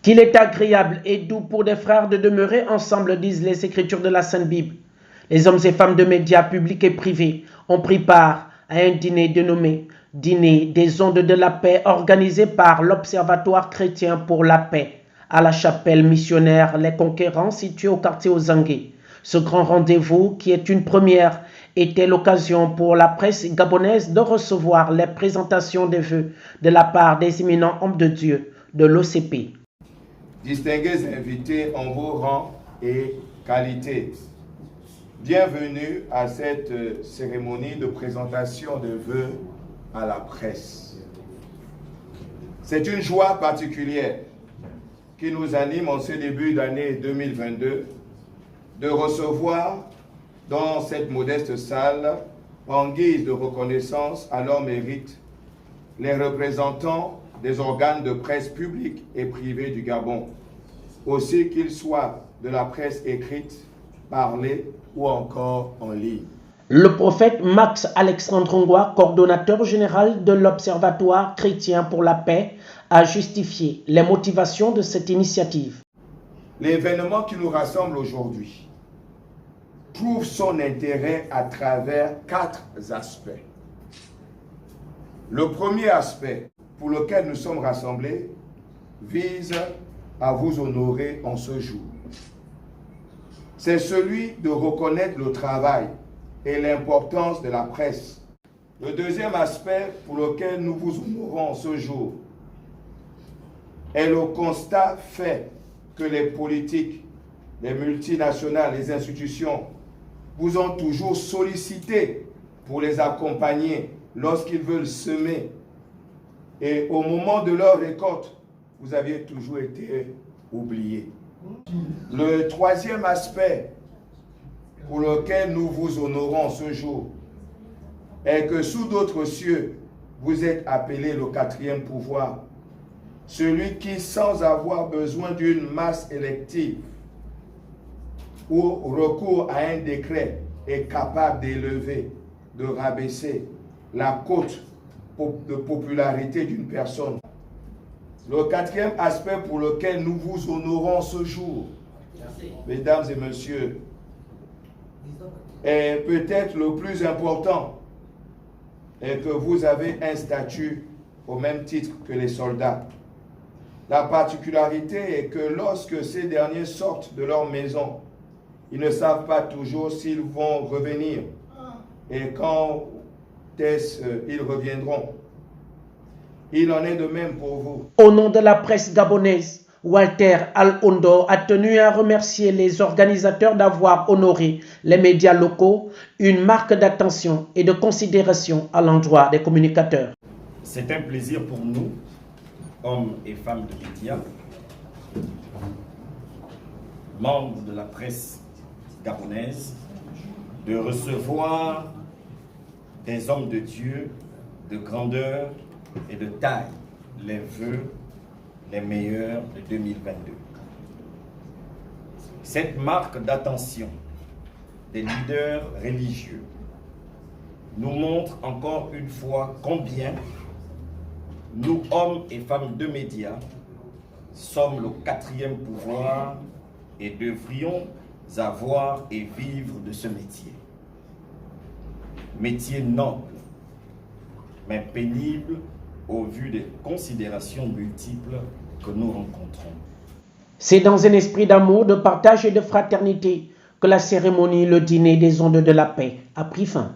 Qu'il est agréable et doux pour des frères de demeurer ensemble, disent les Écritures de la Sainte Bible. Les hommes et femmes de médias publics et privés ont pris part à un dîner dénommé « Dîner des ondes de la paix » organisé par l'Observatoire chrétien pour la paix à la chapelle missionnaire Les Conquérants située au quartier Ozangué. Ce grand rendez-vous, qui est une première, était l'occasion pour la presse gabonaise de recevoir les présentations des vœux de la part des éminents hommes de Dieu de l'OCP. Distingués invités en vos rangs et qualités, bienvenue à cette cérémonie de présentation de vœux à la presse. C'est une joie particulière qui nous anime en ce début d'année 2022 de recevoir dans cette modeste salle, en guise de reconnaissance à leur mérite, les représentants des organes de presse publics et privés du Gabon, aussi qu'ils soient de la presse écrite, parlée ou encore en ligne. Le prophète Max Alexandre Ngwa, coordonnateur général de l'Observatoire chrétien pour la paix, a justifié les motivations de cette initiative. L'événement qui nous rassemble aujourd'hui trouve son intérêt à travers 4 aspects. Le premier aspect pour lequel nous sommes rassemblés vise à vous honorer en ce jour. C'est celui de reconnaître le travail et l'importance de la presse. Le deuxième aspect pour lequel nous vous honorons ce jour est le constat fait que les politiques, les multinationales, les institutions vous ont toujours sollicité pour les accompagner lorsqu'ils veulent semer. Et au moment de leur récolte, vous aviez toujours été oubliés. Le troisième aspect pour lequel nous vous honorons ce jour est que sous d'autres cieux, vous êtes appelés le 4e pouvoir, celui qui, sans avoir besoin d'une masse élective ou recours à un décret, est capable d'élever, de rabaisser la cote de popularité d'une personne. Le 4e aspect pour lequel nous vous honorons ce jour, mesdames et messieurs, est peut-être le plus important, est que vous avez un statut au même titre que les soldats. La particularité est que lorsque ces derniers sortent de leur maison, ils ne savent pas toujours s'ils vont revenir et quand ils reviendront. Il en est de même pour vous. Au nom de la presse gabonaise, Walter Al-Ondo a tenu à remercier les organisateurs d'avoir honoré les médias locaux, une marque d'attention et de considération à l'endroit des communicateurs. C'est un plaisir pour nous, hommes et femmes de médias, membres de la presse gabonaise, de recevoir des hommes de Dieu de grandeur et de taille, les vœux les meilleurs de 2022. Cette marque d'attention des leaders religieux nous montre encore une fois combien nous, hommes et femmes de médias, sommes le 4e pouvoir et devrions avoir et vivre de ce métier. Métier noble, mais pénible au vu des considérations multiples que nous rencontrons. C'est dans un esprit d'amour, de partage et de fraternité que la cérémonie, le dîner des ondes de la paix, a pris fin.